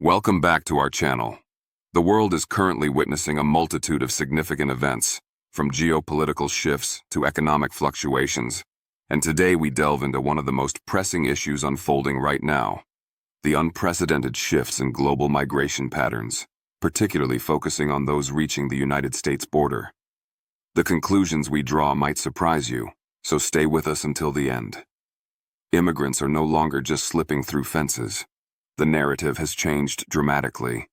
Welcome back to our channel. The world is currently witnessing a multitude of significant events, from geopolitical shifts to economic fluctuations, and today we delve into one of the most pressing issues unfolding right now: the unprecedented shifts in global migration patterns, particularly focusing on those reaching the United States border. The conclusions we draw might surprise you, so stay with us until the end. Immigrants are no longer just slipping through fences. The narrative has changed dramatically.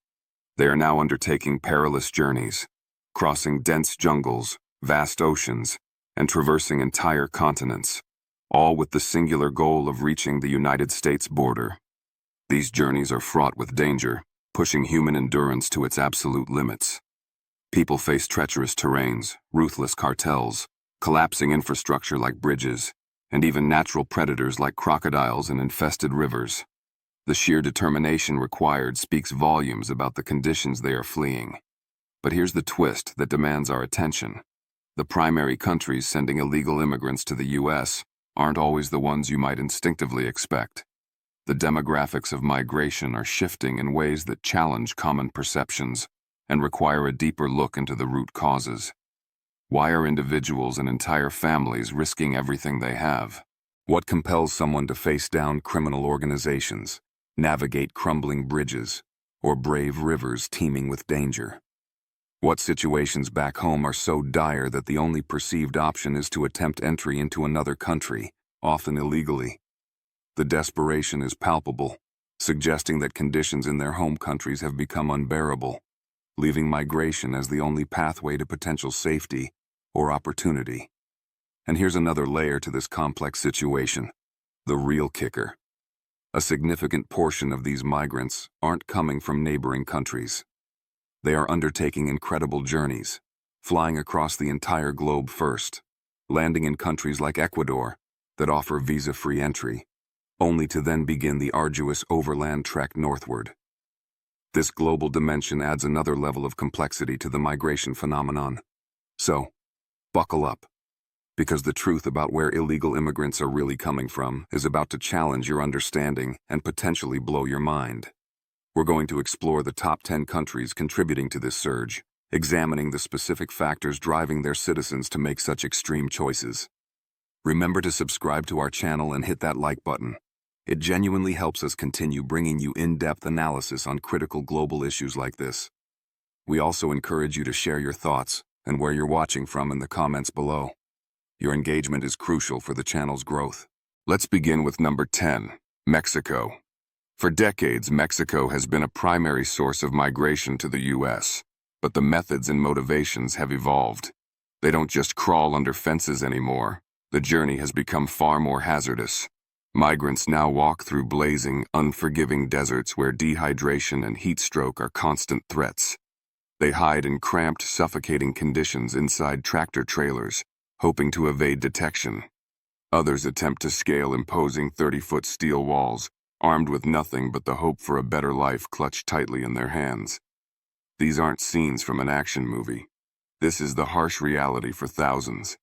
They are now undertaking perilous journeys, crossing dense jungles, vast oceans, and traversing entire continents, all with the singular goal of reaching the United States border. These journeys are fraught with danger, pushing human endurance to its absolute limits. People face treacherous terrains, ruthless cartels, collapsing infrastructure like bridges, and even natural predators like crocodiles in infested rivers. The sheer determination required speaks volumes about the conditions they are fleeing. But here's the twist that demands our attention. The primary countries sending illegal immigrants to the U.S. aren't always the ones you might instinctively expect. The demographics of migration are shifting in ways that challenge common perceptions and require a deeper look into the root causes. Why are individuals and entire families risking everything they have? What compels someone to face down criminal organizations, navigate crumbling bridges, or brave rivers teeming with danger? What situations back home are so dire that the only perceived option is to attempt entry into another country, often illegally? The desperation is palpable, suggesting that conditions in their home countries have become unbearable, leaving migration as the only pathway to potential safety or opportunity. And here's another layer to this complex situation: the real kicker. A significant portion of these migrants aren't coming from neighboring countries. They are undertaking incredible journeys, flying across the entire globe first, landing in countries like Ecuador that offer visa-free entry, only to then begin the arduous overland trek northward. This global dimension adds another level of complexity to the migration phenomenon. So, buckle up, because the truth about where illegal immigrants are really coming from is about to challenge your understanding and potentially blow your mind. We're going to explore the top 10 countries contributing to this surge, examining the specific factors driving their citizens to make such extreme choices. Remember to subscribe to our channel and hit that like button. It genuinely helps us continue bringing you in-depth analysis on critical global issues like this. We also encourage you to share your thoughts and where you're watching from in the comments below. Your engagement is crucial for the channel's growth. Let's begin with number 10, Mexico. For decades, Mexico has been a primary source of migration to the U.S., but the methods and motivations have evolved. They don't just crawl under fences anymore. The journey has become far more hazardous. Migrants now walk through blazing, unforgiving deserts where dehydration and heat stroke are constant threats. They hide in cramped, suffocating conditions inside tractor trailers, hoping to evade detection. Others attempt to scale imposing 30-foot steel walls, armed with nothing but the hope for a better life clutched tightly in their hands. These aren't scenes from an action movie. This is the harsh reality for thousands.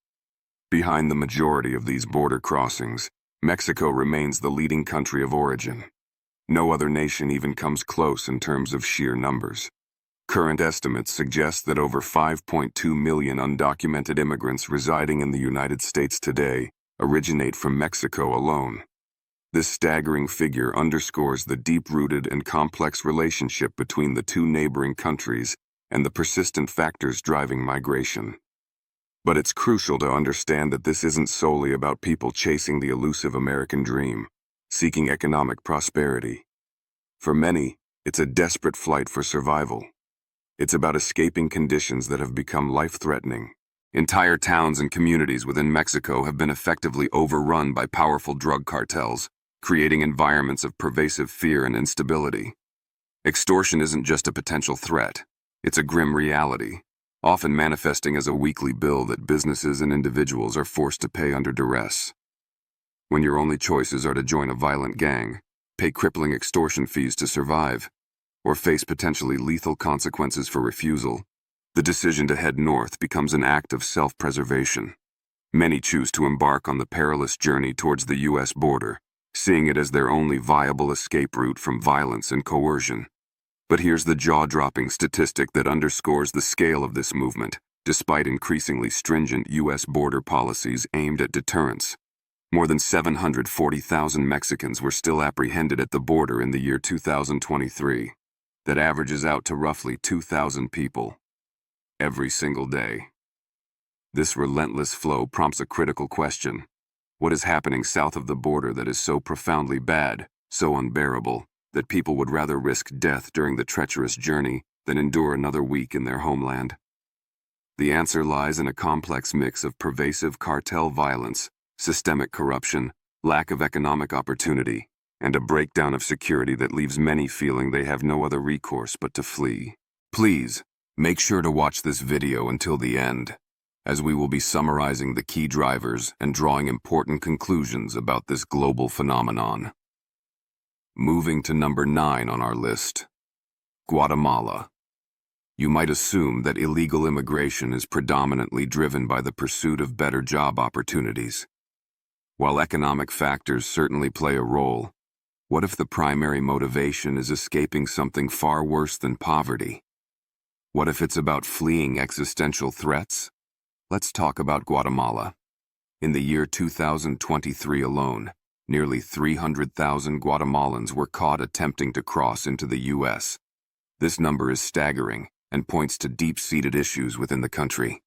Behind the majority of these border crossings, Mexico remains the leading country of origin. No other nation even comes close in terms of sheer numbers. Current estimates suggest that over 5.2 million undocumented immigrants residing in the United States today originate from Mexico alone. This staggering figure underscores the deep-rooted and complex relationship between the two neighboring countries and the persistent factors driving migration. But it's crucial to understand that this isn't solely about people chasing the elusive American dream, seeking economic prosperity. For many, it's a desperate flight for survival. It's about escaping conditions that have become life-threatening. Entire towns and communities within Mexico have been effectively overrun by powerful drug cartels, creating environments of pervasive fear and instability. Extortion isn't just a potential threat, it's a grim reality, often manifesting as a weekly bill that businesses and individuals are forced to pay under duress. When your only choices are to join a violent gang, pay crippling extortion fees to survive, or face potentially lethal consequences for refusal, the decision to head north becomes an act of self-preservation. Many choose to embark on the perilous journey towards the U.S. border, seeing it as their only viable escape route from violence and coercion. But here's the jaw-dropping statistic that underscores the scale of this movement, despite increasingly stringent U.S. border policies aimed at deterrence. More than 740,000 Mexicans were still apprehended at the border in the year 2023. That averages out to roughly 2,000 people every single day. This relentless flow prompts a critical question. What is happening south of the border that is so profoundly bad, so unbearable, that people would rather risk death during the treacherous journey than endure another week in their homeland? The answer lies in a complex mix of pervasive cartel violence, systemic corruption, lack of economic opportunity, and a breakdown of security that leaves many feeling they have no other recourse but to flee. Please, make sure to watch this video until the end, as we will be summarizing the key drivers and drawing important conclusions about this global phenomenon. Moving to number 9 on our list, Guatemala. You might assume that illegal immigration is predominantly driven by the pursuit of better job opportunities. While economic factors certainly play a role, what if the primary motivation is escaping something far worse than poverty? What if it's about fleeing existential threats? Let's talk about Guatemala. In the year 2023 alone, nearly 300,000 Guatemalans were caught attempting to cross into the U.S. This number is staggering and points to deep-seated issues within the country.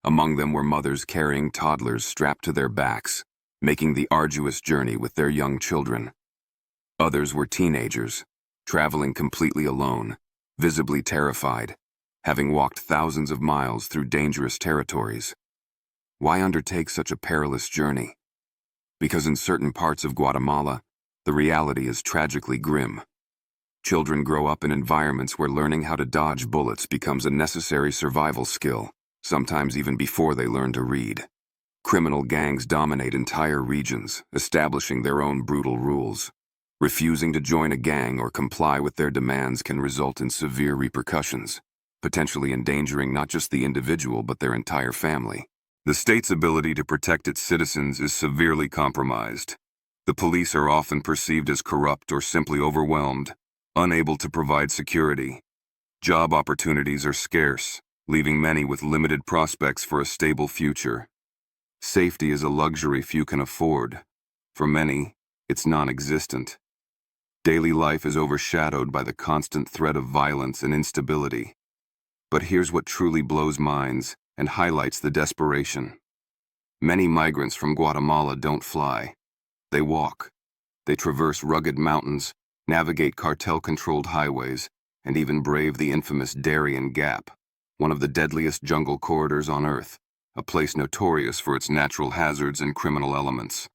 Among them were mothers carrying toddlers strapped to their backs, making the arduous journey with their young children. Others were teenagers, traveling completely alone, visibly terrified, having walked thousands of miles through dangerous territories. Why undertake such a perilous journey? Because in certain parts of Guatemala, the reality is tragically grim. Children grow up in environments where learning how to dodge bullets becomes a necessary survival skill, sometimes even before they learn to read. Criminal gangs dominate entire regions, establishing their own brutal rules. Refusing to join a gang or comply with their demands can result in severe repercussions, potentially endangering not just the individual but their entire family. The state's ability to protect its citizens is severely compromised. The police are often perceived as corrupt or simply overwhelmed, unable to provide security. Job opportunities are scarce, leaving many with limited prospects for a stable future. Safety is a luxury few can afford. For many, it's non-existent. Daily life is overshadowed by the constant threat of violence and instability. But here's what truly blows minds and highlights the desperation. Many migrants from Guatemala don't fly. They walk. They traverse rugged mountains, navigate cartel-controlled highways, and even brave the infamous Darien Gap, one of the deadliest jungle corridors on Earth, a place notorious for its natural hazards and criminal elements.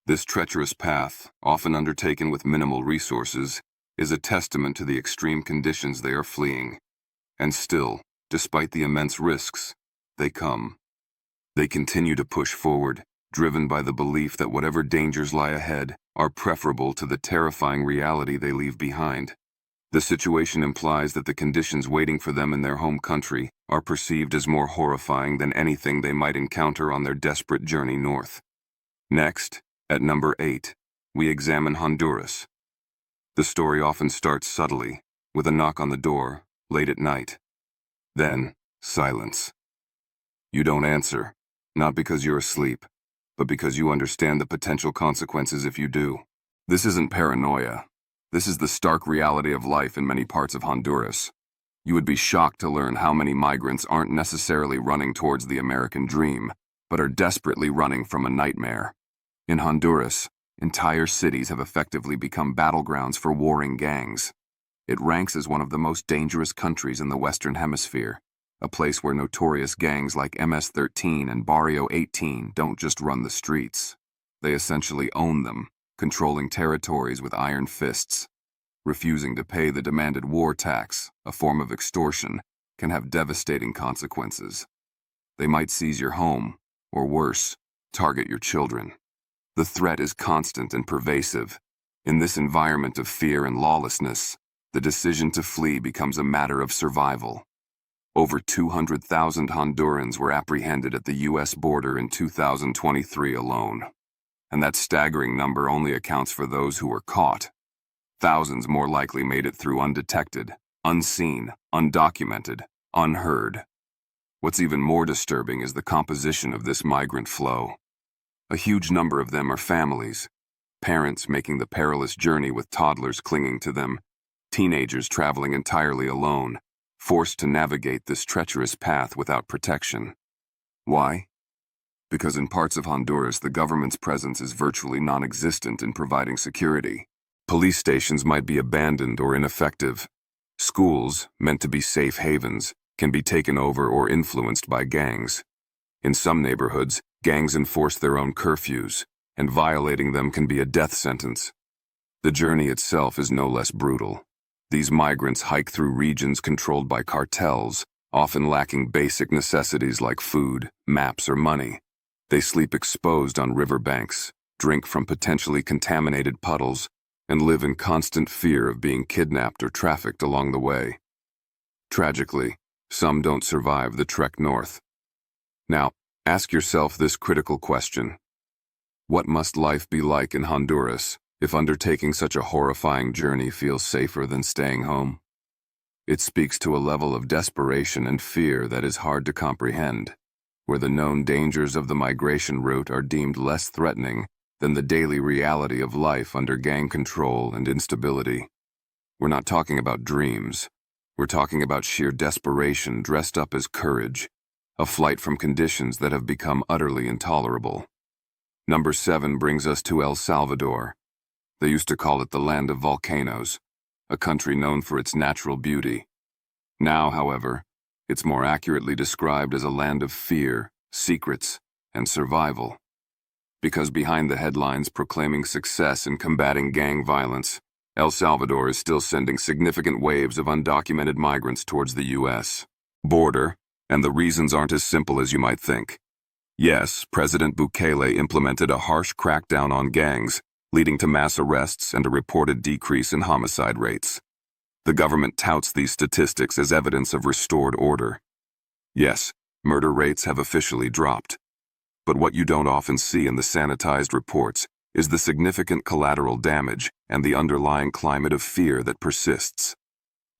This treacherous path, often undertaken with minimal resources, is a testament to the extreme conditions they are fleeing. And still, despite the immense risks, they come. They continue to push forward, driven by the belief that whatever dangers lie ahead are preferable to the terrifying reality they leave behind. The situation implies that the conditions waiting for them in their home country are perceived as more horrifying than anything they might encounter on their desperate journey north. Next, at number 8, we examine Honduras. The story often starts subtly, with a knock on the door, late at night. Then, silence. You don't answer, not because you're asleep, but because you understand the potential consequences if you do. This isn't paranoia. This is the stark reality of life in many parts of Honduras. You would be shocked to learn how many migrants aren't necessarily running towards the American dream, but are desperately running from a nightmare. In Honduras, entire cities have effectively become battlegrounds for warring gangs. It ranks as one of the most dangerous countries in the Western Hemisphere, a place where notorious gangs like MS-13 and Barrio 18 don't just run the streets. They essentially own them, controlling territories with iron fists. Refusing to pay the demanded war tax, a form of extortion, can have devastating consequences. They might seize your home, or worse, target your children. The threat is constant and pervasive. In this environment of fear and lawlessness, the decision to flee becomes a matter of survival. Over 200,000 Hondurans were apprehended at the U.S. border in 2023 alone. And that staggering number only accounts for those who were caught. Thousands more likely made it through undetected, unseen, undocumented, unheard. What's even more disturbing is the composition of this migrant flow. A huge number of them are families, parents making the perilous journey with toddlers clinging to them, teenagers traveling entirely alone, forced to navigate this treacherous path without protection. Why? Because in parts of Honduras, the government's presence is virtually non-existent in providing security. Police stations might be abandoned or ineffective. Schools, meant to be safe havens, can be taken over or influenced by gangs. In some neighborhoods, gangs enforce their own curfews, and violating them can be a death sentence. The journey itself is no less brutal. These migrants hike through regions controlled by cartels, often lacking basic necessities like food, maps, or money. They sleep exposed on riverbanks, drink from potentially contaminated puddles, and live in constant fear of being kidnapped or trafficked along the way. Tragically, some don't survive the trek north. Now, ask yourself this critical question. What must life be like in Honduras if undertaking such a horrifying journey feels safer than staying home? It speaks to a level of desperation and fear that is hard to comprehend, where the known dangers of the migration route are deemed less threatening than the daily reality of life under gang control and instability. We're not talking about dreams. We're talking about sheer desperation dressed up as courage, a flight from conditions that have become utterly intolerable. Number 7 brings us to El Salvador. They used to call it the land of volcanoes, a country known for its natural beauty. Now, however, it's more accurately described as a land of fear, secrets, and survival. Because behind the headlines proclaiming success in combating gang violence, El Salvador is still sending significant waves of undocumented migrants towards the U.S. border, and the reasons aren't as simple as you might think. Yes, President Bukele implemented a harsh crackdown on gangs, leading to mass arrests and a reported decrease in homicide rates. The government touts these statistics as evidence of restored order. Yes, murder rates have officially dropped. But what you don't often see in the sanitized reports is the significant collateral damage and the underlying climate of fear that persists.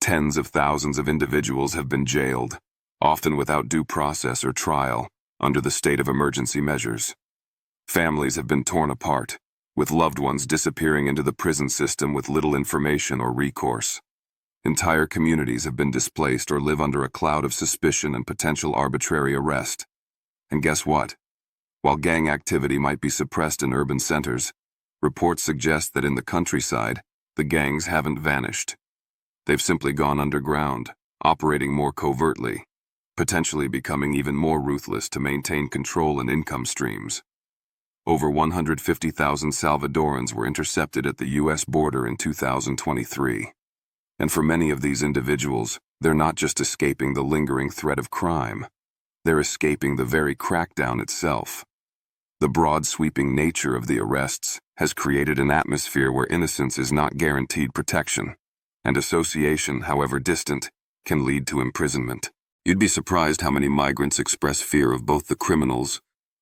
Tens of thousands of individuals have been jailed, often without due process or trial, under the state of emergency measures. Families have been torn apart, with loved ones disappearing into the prison system with little information or recourse. Entire communities have been displaced or live under a cloud of suspicion and potential arbitrary arrest. And guess what? While gang activity might be suppressed in urban centers, reports suggest that in the countryside, the gangs haven't vanished. They've simply gone underground, operating more covertly, potentially becoming even more ruthless to maintain control and income streams. Over 150,000 Salvadorans were intercepted at the U.S. border in 2023. And for many of these individuals, they're not just escaping the lingering threat of crime. They're escaping the very crackdown itself. The broad sweeping nature of the arrests has created an atmosphere where innocence is not guaranteed protection, and association, however distant, can lead to imprisonment. You'd be surprised how many migrants express fear of both the criminals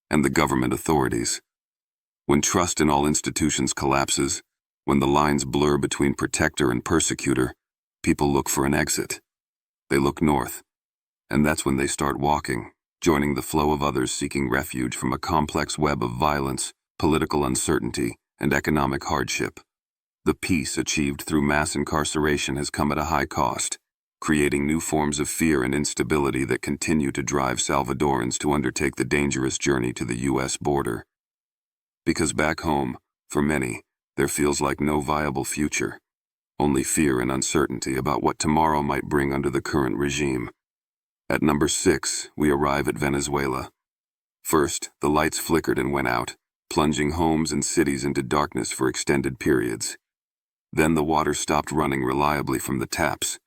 and the government authorities. When trust in all institutions collapses, when the lines blur between protector and persecutor, people look for an exit. They look north, and that's when they start walking, joining the flow of others seeking refuge from a complex web of violence, political uncertainty, and economic hardship. The peace achieved through mass incarceration has come at a high cost, creating new forms of fear and instability that continue to drive Salvadorans to undertake the dangerous journey to the U.S. border. Because back home, for many, there feels like no viable future, only fear and uncertainty about what tomorrow might bring under the current regime. At number 6, we arrive at Venezuela. First, the lights flickered and went out, plunging homes and cities into darkness for extended periods. Then the water stopped running reliably from the taps.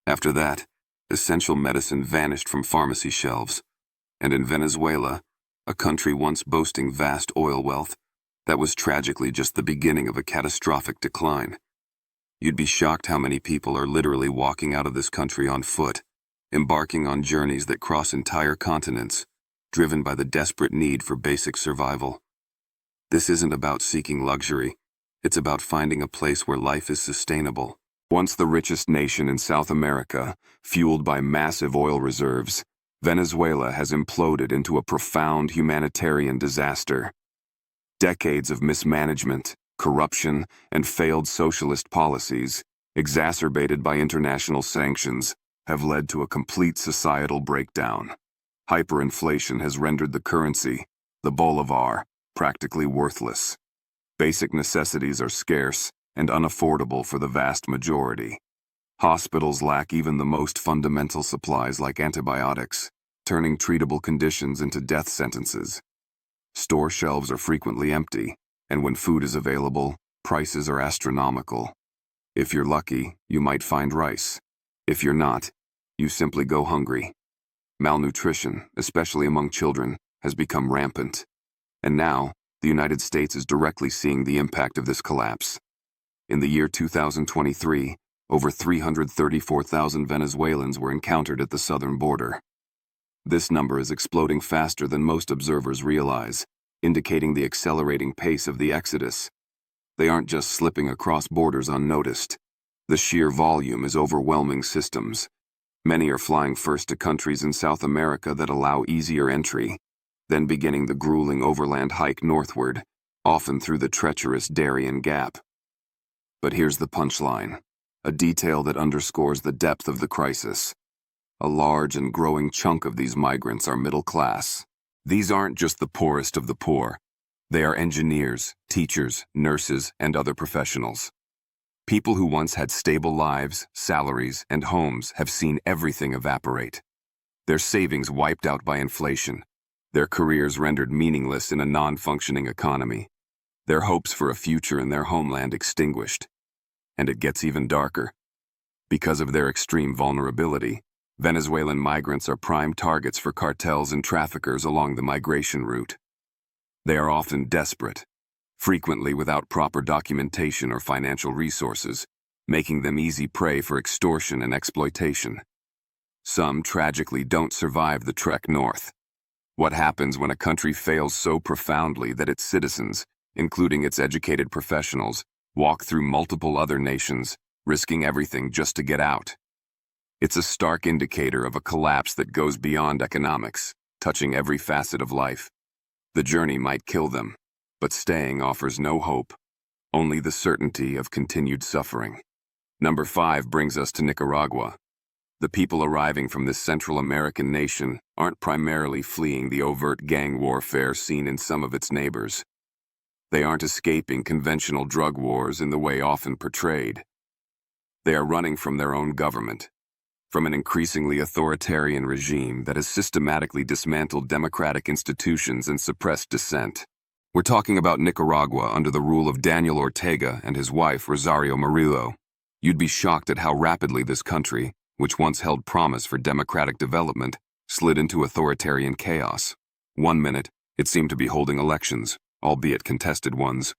After that, essential medicine vanished from pharmacy shelves. And in Venezuela, a country once boasting vast oil wealth, that was tragically just the beginning of a catastrophic decline. You'd be shocked how many people are literally walking out of this country on foot, embarking on journeys that cross entire continents, driven by the desperate need for basic survival. This isn't about seeking luxury. It's about finding a place where life is sustainable. Once the richest nation in South America, fueled by massive oil reserves, Venezuela has imploded into a profound humanitarian disaster. Decades of mismanagement, corruption, and failed socialist policies, exacerbated by international sanctions, have led to a complete societal breakdown. Hyperinflation has rendered the currency, the bolivar, practically worthless. Basic necessities are scarce and unaffordable for the vast majority. Hospitals lack even the most fundamental supplies like antibiotics, turning treatable conditions into death sentences. Store shelves are frequently empty, and when food is available, prices are astronomical. If you're lucky, you might find rice. If you're not, you simply go hungry. Malnutrition, especially among children, has become rampant. And now, the United States is directly seeing the impact of this collapse. In the year 2023, over 334,000 Venezuelans were encountered at the southern border. This number is exploding faster than most observers realize, indicating the accelerating pace of the exodus. They aren't just slipping across borders unnoticed. The sheer volume is overwhelming systems. Many are flying first to countries in South America that allow easier entry, then beginning the grueling overland hike northward, often through the treacherous Darien Gap. But here's the punchline, a detail that underscores the depth of the crisis. A large and growing chunk of these migrants are middle class. These aren't just the poorest of the poor. They are engineers, teachers, nurses, and other professionals. People who once had stable lives, salaries, and homes have seen everything evaporate. Their savings wiped out by inflation. Their careers rendered meaningless in a non-functioning economy. Their hopes for a future in their homeland extinguished. And it gets even darker. Because of their extreme vulnerability, Venezuelan migrants are prime targets for cartels and traffickers along the migration route. They are often desperate, frequently without proper documentation or financial resources, making them easy prey for extortion and exploitation. Some tragically don't survive the trek north. What happens when a country fails so profoundly that its citizens, including its educated professionals, walk through multiple other nations, risking everything just to get out? It's a stark indicator of a collapse that goes beyond economics, touching every facet of life. The journey might kill them, but staying offers no hope, only the certainty of continued suffering. Number 5 brings us to Nicaragua. The people arriving from this Central American nation aren't primarily fleeing the overt gang warfare seen in some of its neighbors. They aren't escaping conventional drug wars in the way often portrayed. They are running from their own government, from an increasingly authoritarian regime that has systematically dismantled democratic institutions and suppressed dissent. We're talking about Nicaragua under the rule of Daniel Ortega and his wife Rosario Murillo. You'd be shocked at how rapidly this country, which once held promise for democratic development, slid into authoritarian chaos. One minute, it seemed to be holding elections, albeit contested ones.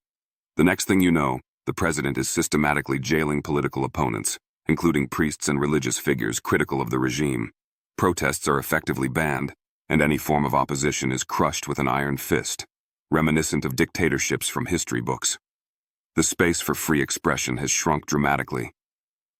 The next thing you know, the president is systematically jailing political opponents, including priests and religious figures critical of the regime. Protests are effectively banned, and any form of opposition is crushed with an iron fist, reminiscent of dictatorships from history books. The space for free expression has shrunk dramatically.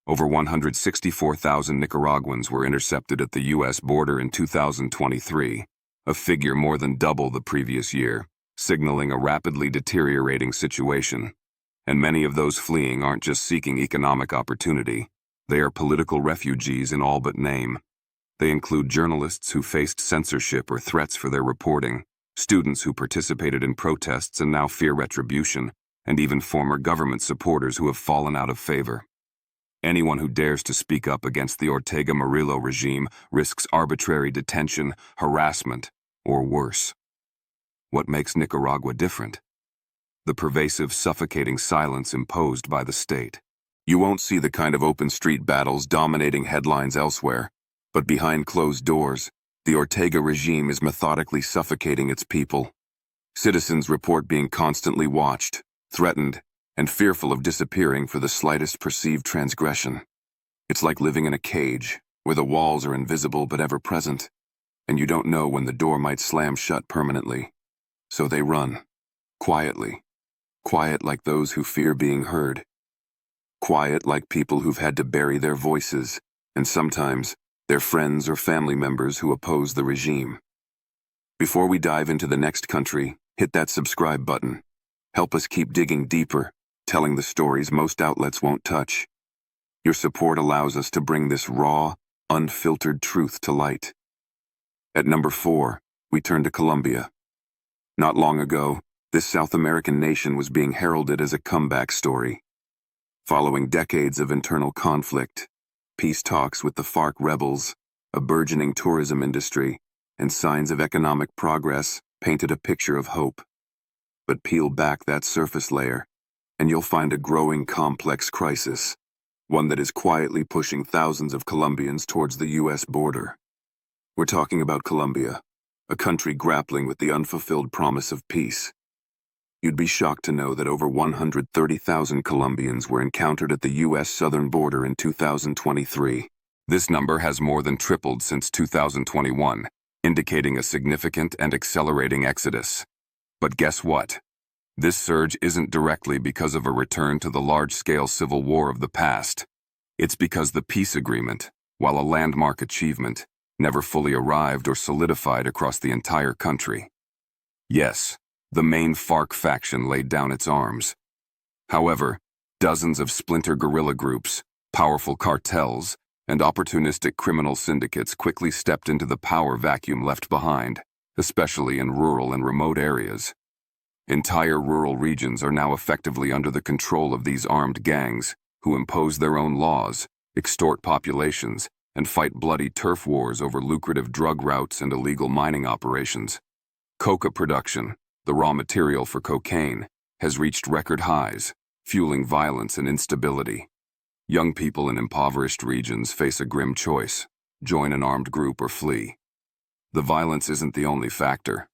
Over 164,000 Nicaraguans were intercepted at the U.S. border in 2023, a figure more than double the previous year, signaling a rapidly deteriorating situation. And many of those fleeing aren't just seeking economic opportunity. They are political refugees in all but name. They include journalists who faced censorship or threats for their reporting, students who participated in protests and now fear retribution, and even former government supporters who have fallen out of favor. Anyone who dares to speak up against the Ortega-Murillo regime risks arbitrary detention, harassment, or worse. What makes Nicaragua different? The pervasive, suffocating silence imposed by the state. You won't see the kind of open street battles dominating headlines elsewhere, but behind closed doors, the Ortega regime is methodically suffocating its people. Citizens report being constantly watched, threatened, and fearful of disappearing for the slightest perceived transgression. It's like living in a cage, where the walls are invisible but ever present, and you don't know when the door might slam shut permanently. So they run, quietly, quiet like those who fear being heard, quiet like people who've had to bury their voices, and sometimes their friends or family members who oppose the regime. Before we dive into the next country, hit that subscribe button. Help us keep digging deeper, telling the stories most outlets won't touch. Your support allows us to bring this raw, unfiltered truth to light. At number 4, we turn to Colombia. Not long ago, this South American nation was being heralded as a comeback story. Following decades of internal conflict, peace talks with the FARC rebels, a burgeoning tourism industry, and signs of economic progress painted a picture of hope. But peel back that surface layer, and you'll find a growing complex crisis, one that is quietly pushing thousands of Colombians towards the U.S. border. We're talking about Colombia, a country grappling with the unfulfilled promise of peace. You'd be shocked to know that over 130,000 Colombians were encountered at the U.S. southern border in 2023. This number has more than tripled since 2021, indicating a significant and accelerating exodus. But guess what? This surge isn't directly because of a return to the large-scale civil war of the past. It's because the peace agreement, while a landmark achievement, never fully arrived or solidified across the entire country. Yes, the main FARC faction laid down its arms. However, dozens of splinter guerrilla groups, powerful cartels, and opportunistic criminal syndicates quickly stepped into the power vacuum left behind, especially in rural and remote areas. Entire rural regions are now effectively under the control of these armed gangs, who impose their own laws, extort populations, and fight bloody turf wars over lucrative drug routes and illegal mining operations. Coca production, the raw material for cocaine, has reached record highs, fueling violence and instability. Young people in impoverished regions face a grim choice: join an armed group or flee. The violence isn't the only factor.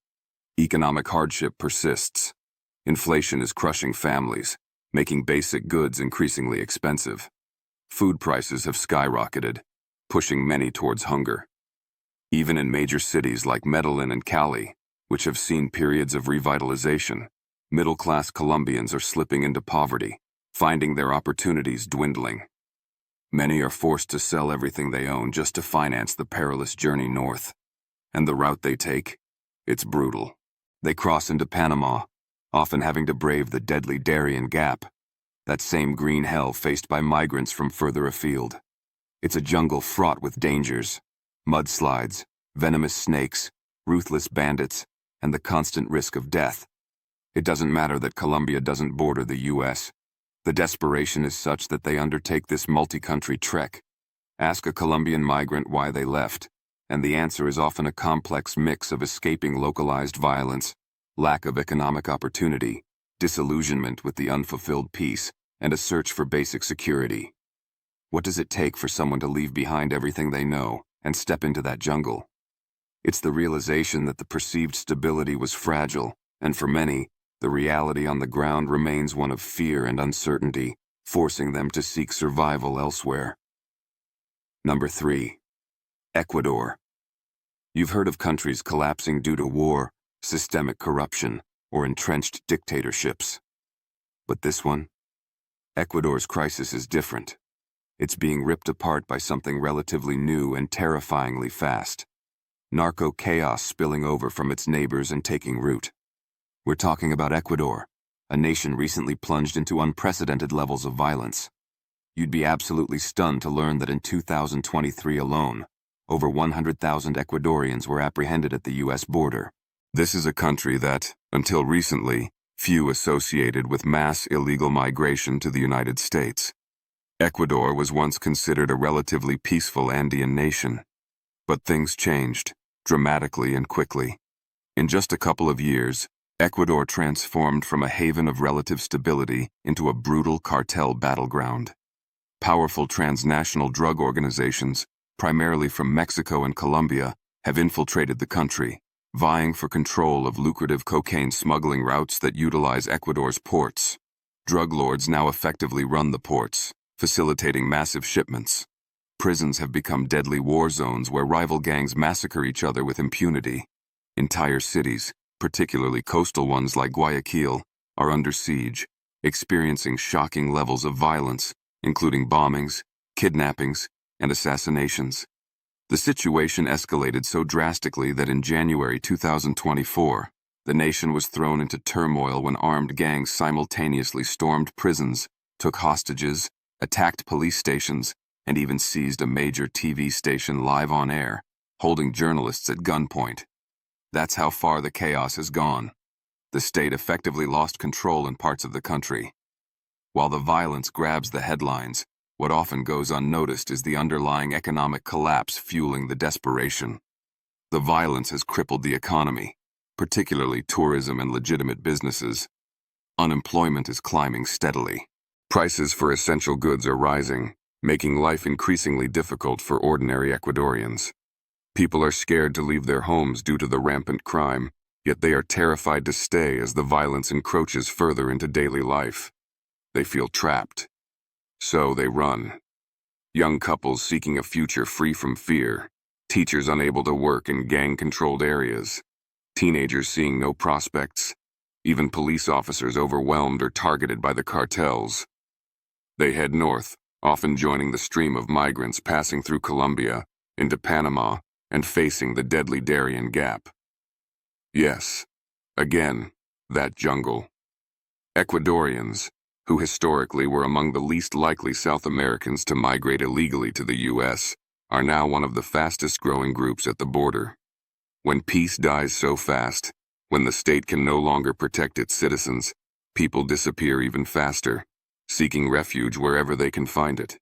Economic hardship persists. Inflation is crushing families, making basic goods increasingly expensive. Food prices have skyrocketed, pushing many towards hunger. Even in major cities like Medellin and Cali, which have seen periods of revitalization, middle-class Colombians are slipping into poverty, finding their opportunities dwindling. Many are forced to sell everything they own just to finance the perilous journey north. And the route they take? It's brutal. They cross into Panama, often having to brave the deadly Darien Gap, that same green hell faced by migrants from further afield. It's a jungle fraught with dangers: mudslides, venomous snakes, ruthless bandits, and the constant risk of death. It doesn't matter that Colombia doesn't border the U.S. The desperation is such that they undertake this multi-country trek. Ask a Colombian migrant why they left, and the answer is often a complex mix of escaping localized violence, lack of economic opportunity, disillusionment with the unfulfilled peace, and a search for basic security. What does it take for someone to leave behind everything they know and step into that jungle? It's the realization that the perceived stability was fragile, and for many, the reality on the ground remains one of fear and uncertainty, forcing them to seek survival elsewhere. Number 3. Ecuador. You've heard of countries collapsing due to war, systemic corruption, or entrenched dictatorships. But this one? Ecuador's crisis is different. It's being ripped apart by something relatively new and terrifyingly fast: narco chaos spilling over from its neighbors and taking root. We're talking about Ecuador, a nation recently plunged into unprecedented levels of violence. You'd be absolutely stunned to learn that in 2023 alone, over 100,000 Ecuadorians were apprehended at the U.S. border. This is a country that, until recently, few associated with mass illegal migration to the United States. Ecuador was once considered a relatively peaceful Andean nation. But things changed, dramatically and quickly. In just a couple of years, Ecuador transformed from a haven of relative stability into a brutal cartel battleground. Powerful transnational drug organizations, primarily from Mexico and Colombia, have infiltrated the country, vying for control of lucrative cocaine smuggling routes that utilize Ecuador's ports. Drug lords now effectively run the ports, facilitating massive shipments. Prisons have become deadly war zones where rival gangs massacre each other with impunity. Entire cities, particularly coastal ones like Guayaquil, are under siege, experiencing shocking levels of violence, including bombings, kidnappings, and assassinations. The situation escalated so drastically that in January 2024, the nation was thrown into turmoil when armed gangs simultaneously stormed prisons, took hostages, attacked police stations, and even seized a major TV station live on air, holding journalists at gunpoint. That's how far the chaos has gone. The state effectively lost control in parts of the country. While the violence grabs the headlines, what often goes unnoticed is the underlying economic collapse fueling the desperation. The violence has crippled the economy, particularly tourism and legitimate businesses. Unemployment is climbing steadily. Prices for essential goods are rising, making life increasingly difficult for ordinary Ecuadorians. People are scared to leave their homes due to the rampant crime, yet they are terrified to stay as the violence encroaches further into daily life. They feel trapped. So they run. Young couples seeking a future free from fear, teachers unable to work in gang-controlled areas, teenagers seeing no prospects, even police officers overwhelmed or targeted by the cartels. They head north, often joining the stream of migrants passing through Colombia, into Panama, and facing the deadly Darien Gap. Yes, again, that jungle. Ecuadorians, who historically were among the least likely South Americans to migrate illegally to the U.S., are now one of the fastest-growing groups at the border. When peace dies so fast, when the state can no longer protect its citizens, people disappear even faster, seeking refuge wherever they can find it.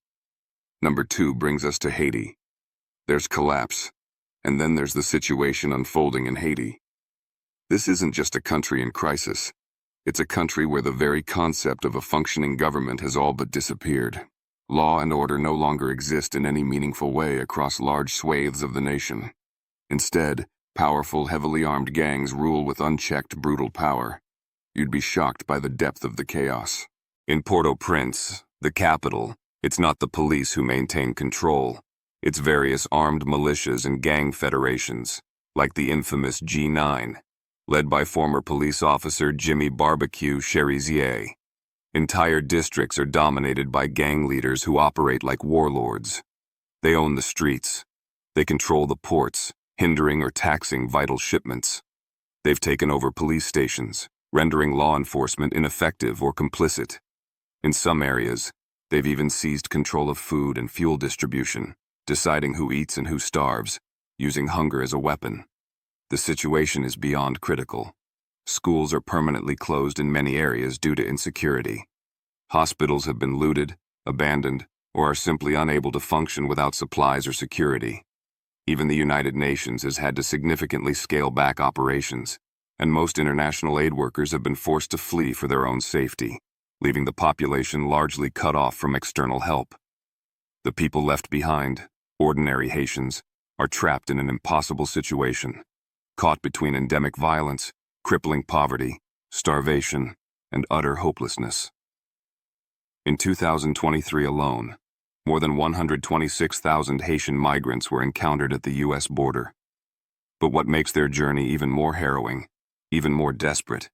Number 2 brings us to Haiti. There's collapse, and then there's the situation unfolding in Haiti. This isn't just a country in crisis. It's a country where the very concept of a functioning government has all but disappeared. Law and order no longer exist in any meaningful way across large swathes of the nation. Instead, powerful, heavily armed gangs rule with unchecked, brutal power. You'd be shocked by the depth of the chaos. In Port-au-Prince, the capital, it's not the police who maintain control. It's various armed militias and gang federations, like the infamous G9, led by former police officer Jimmy Barbecue Cherizier. Entire districts are dominated by gang leaders who operate like warlords. They own the streets. They control the ports, hindering or taxing vital shipments. They've taken over police stations, rendering law enforcement ineffective or complicit. In some areas, they've even seized control of food and fuel distribution, deciding who eats and who starves, using hunger as a weapon. The situation is beyond critical. Schools are permanently closed in many areas due to insecurity. Hospitals have been looted, abandoned, or are simply unable to function without supplies or security. Even the United Nations has had to significantly scale back operations, and most international aid workers have been forced to flee for their own safety, leaving the population largely cut off from external help. The people left behind, ordinary Haitians, are trapped in an impossible situation, caught between endemic violence, crippling poverty, starvation, and utter hopelessness. In 2023 alone, more than 126,000 Haitian migrants were encountered at the U.S. border. But what makes their journey even more harrowing, even more desperate,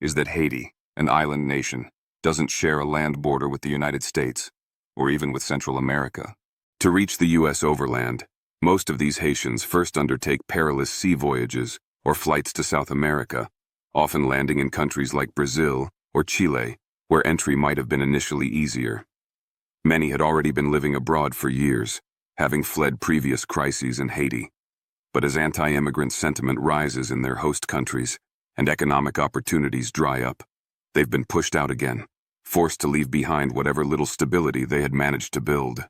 is that Haiti, an island nation, doesn't share a land border with the United States, or even with Central America. To reach the U.S. overland, most of these Haitians first undertake perilous sea voyages or flights to South America, often landing in countries like Brazil or Chile, where entry might have been initially easier. Many had already been living abroad for years, having fled previous crises in Haiti. But as anti-immigrant sentiment rises in their host countries and economic opportunities dry up, they've been pushed out again, forced to leave behind whatever little stability they had managed to build.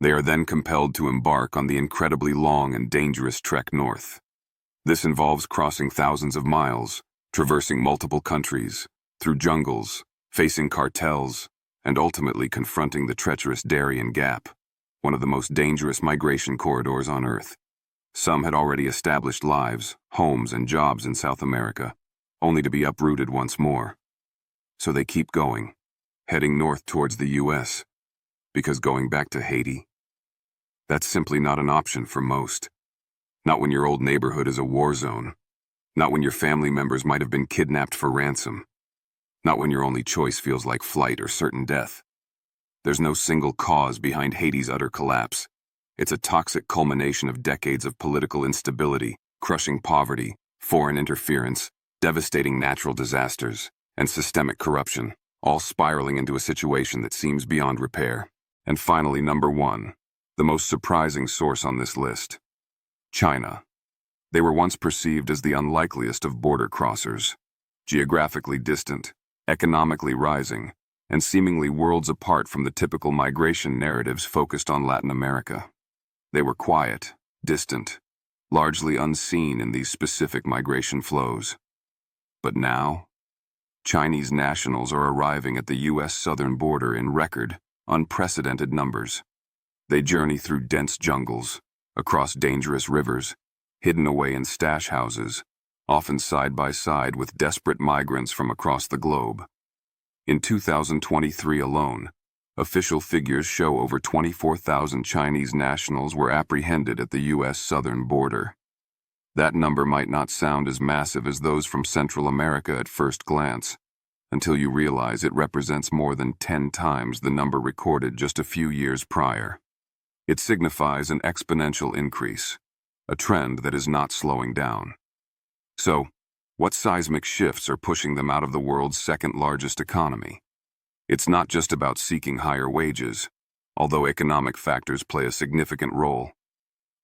They are then compelled to embark on the incredibly long and dangerous trek north. This involves crossing thousands of miles, traversing multiple countries, through jungles, facing cartels, and ultimately confronting the treacherous Darien Gap, one of the most dangerous migration corridors on Earth. Some had already established lives, homes, and jobs in South America, only to be uprooted once more. So they keep going, heading north towards the U.S., because going back to Haiti, that's simply not an option for most. Not when your old neighborhood is a war zone. Not when your family members might have been kidnapped for ransom. Not when your only choice feels like flight or certain death. There's no single cause behind Haiti's utter collapse. It's a toxic culmination of decades of political instability, crushing poverty, foreign interference, devastating natural disasters, and systemic corruption, all spiraling into a situation that seems beyond repair. And finally, number one, the most surprising source on this list: China. They were once perceived as the unlikeliest of border crossers, geographically distant, economically rising, and seemingly worlds apart from the typical migration narratives focused on Latin America. They were quiet, distant, largely unseen in these specific migration flows. But now, Chinese nationals are arriving at the U.S. southern border in record, unprecedented numbers. They journey through dense jungles, across dangerous rivers, hidden away in stash houses, often side by side with desperate migrants from across the globe. In 2023 alone, official figures show over 24,000 Chinese nationals were apprehended at the U.S. southern border. That number might not sound as massive as those from Central America at first glance, until you realize it represents more than 10 times the number recorded just a few years prior. It signifies an exponential increase, a trend that is not slowing down. So, what seismic shifts are pushing them out of the world's second-largest economy? It's not just about seeking higher wages, although economic factors play a significant role.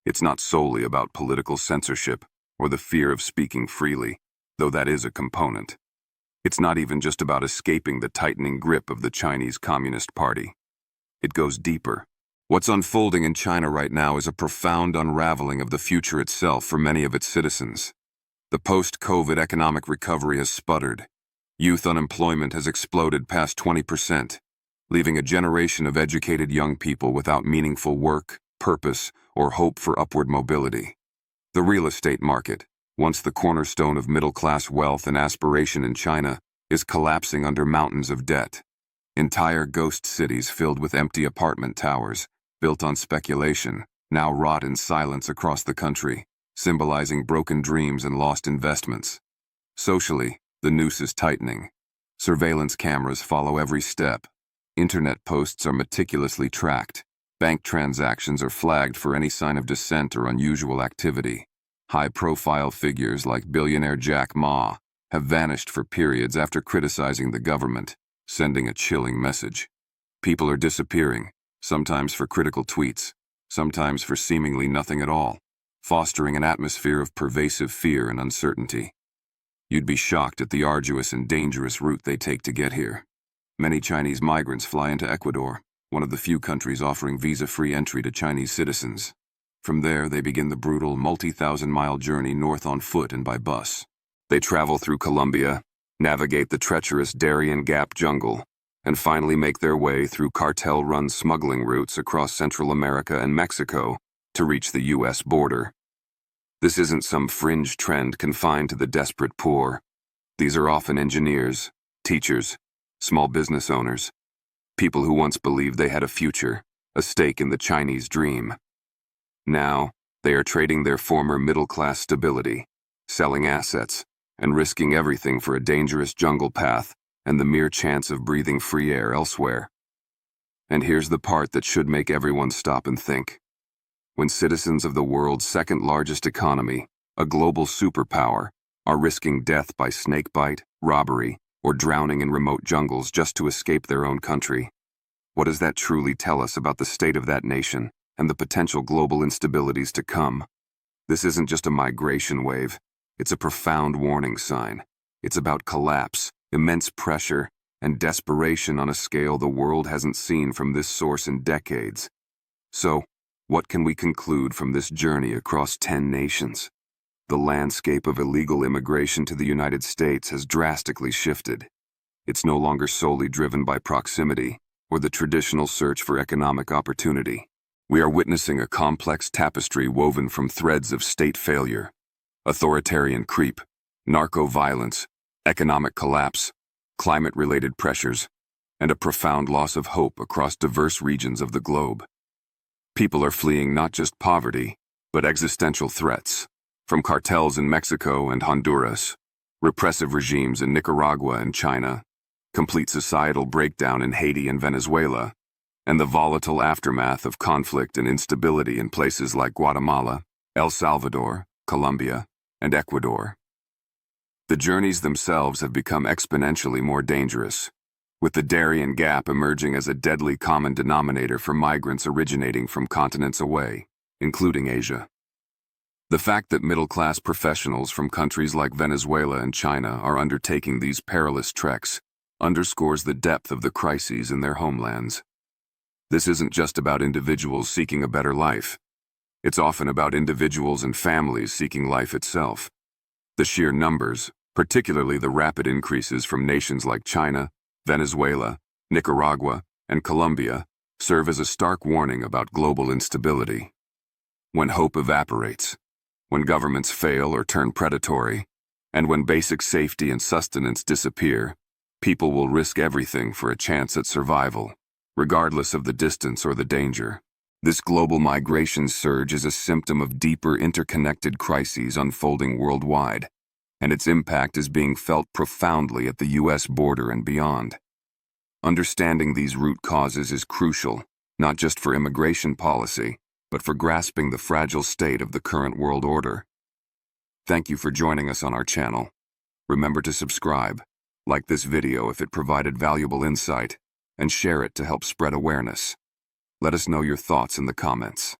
It's not solely about political censorship or the fear of speaking freely, though that is a component. It's not even just about escaping the tightening grip of the Chinese Communist Party. It goes deeper. What's unfolding in China right now is a profound unraveling of the future itself for many of its citizens. The post-COVID economic recovery has sputtered. Youth unemployment has exploded past 20%, leaving a generation of educated young people without meaningful work, purpose, or hope for upward mobility. The real estate market, once the cornerstone of middle-class wealth and aspiration in China, is collapsing under mountains of debt. Entire ghost cities filled with empty apartment towers, built on speculation, now rot in silence across the country, symbolizing broken dreams and lost investments. Socially, the noose is tightening. Surveillance cameras follow every step. Internet posts are meticulously tracked. Bank transactions are flagged for any sign of dissent or unusual activity. High-profile figures like billionaire Jack Ma have vanished for periods after criticizing the government, sending a chilling message. People are disappearing, sometimes for critical tweets, sometimes for seemingly nothing at all, fostering an atmosphere of pervasive fear and uncertainty. You'd be shocked at the arduous and dangerous route they take to get here. Many Chinese migrants fly into Ecuador, one of the few countries offering visa-free entry to Chinese citizens. From there, they begin the brutal multi-thousand-mile journey north on foot and by bus. They travel through Colombia, navigate the treacherous Darien Gap jungle, and finally make their way through cartel-run smuggling routes across Central America and Mexico to reach the U.S. border. This isn't some fringe trend confined to the desperate poor. These are often engineers, teachers, small business owners, people who once believed they had a future, a stake in the Chinese dream. Now, they are trading their former middle-class stability, selling assets, and risking everything for a dangerous jungle path and the mere chance of breathing free air elsewhere. And here's the part that should make everyone stop and think. When citizens of the world's second-largest economy, a global superpower, are risking death by snakebite, robbery, or drowning in remote jungles just to escape their own country, what does that truly tell us about the state of that nation and the potential global instabilities to come? This isn't just a migration wave. It's a profound warning sign. It's about collapse, immense pressure, and desperation on a scale the world hasn't seen from this source in decades. So, what can we conclude from this journey across 10 nations? The landscape of illegal immigration to the United States has drastically shifted. It's no longer solely driven by proximity or the traditional search for economic opportunity. We are witnessing a complex tapestry woven from threads of state failure, authoritarian creep, narco-violence, economic collapse, climate-related pressures, and a profound loss of hope across diverse regions of the globe. People are fleeing not just poverty, but existential threats, from cartels in Mexico and Honduras, repressive regimes in Nicaragua and China, complete societal breakdown in Haiti and Venezuela, and the volatile aftermath of conflict and instability in places like Guatemala, El Salvador, Colombia, and Ecuador. The journeys themselves have become exponentially more dangerous, with the Darien Gap emerging as a deadly common denominator for migrants originating from continents away, including Asia. The fact that middle-class professionals from countries like Venezuela and China are undertaking these perilous treks underscores the depth of the crises in their homelands. This isn't just about individuals seeking a better life. It's often about individuals and families seeking life itself. The sheer numbers, particularly the rapid increases from nations like China, Venezuela, Nicaragua, and Colombia, serve as a stark warning about global instability. When hope evaporates, when governments fail or turn predatory, and when basic safety and sustenance disappear, people will risk everything for a chance at survival, regardless of the distance or the danger. This global migration surge is a symptom of deeper interconnected crises unfolding worldwide, and its impact is being felt profoundly at the U.S. border and beyond. Understanding these root causes is crucial, not just for immigration policy, but for grasping the fragile state of the current world order. Thank you for joining us on our channel. Remember to subscribe, like this video if it provided valuable insight, and share it to help spread awareness. Let us know your thoughts in the comments.